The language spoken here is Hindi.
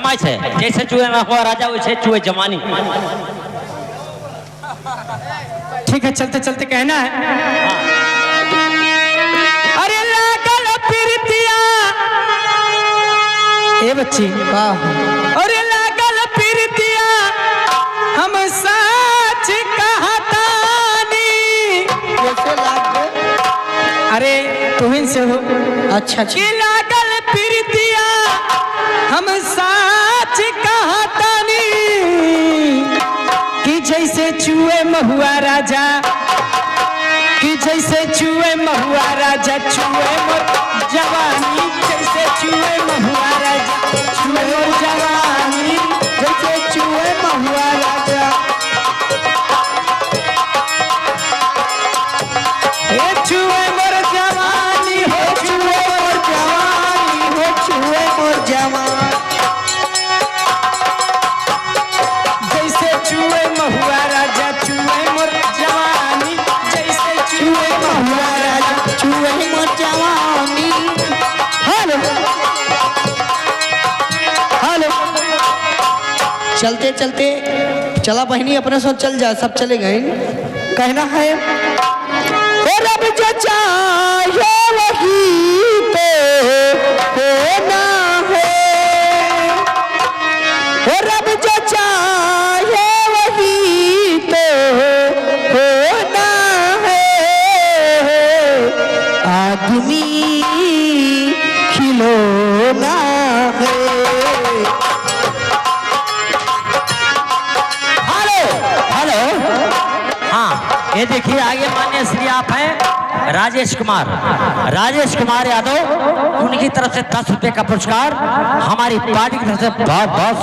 फरमाइश है, जैसे चूहे में हुआ राजा वैसे चूहे जवानी। ठीक है, चलते चलते कहना है। अरे लागल प्रीतिया ए बच्ची, अरे लागल प्रीतिया हम सच कहतानी। कैसे लाग गए? अरे तुहिन से हो। अच्छा कि लागल प्रीतिया हम सच कहतानी कि जैसे चूहे महुआ राजा, कि जैसे चूहे महुआ राजा चूहे मोर जवानी, जैसे चूहे महुआ राजा चूहे मोर जवानी, जैसे चूहे महुआ राजा। हे चूहे मोर जवानी, हो चूहे मोर जवानी, हो चूहे मोर जवान। जैसे चूहे महुआ राजा चूहे मोर जवानी, जैसे चूहे महुआ राजा चूहे मोर जवानी। Hello hello. चलते चलते चला बहनी, अपने साथ चल जा, सब चले गए। कहना है और अब जो चाहे वही तो होना है, और अब जो चाहे वही तो होना है। आदमी खिलौना है। हेलो, हाँ ये देखिए आगे मान्य श्री आप हैं राजेश कुमार, राजेश कुमार यादव, उनकी तरफ से 10 रुपए का पुरस्कार हमारी पार्टी की तरफ से बहुत बहुत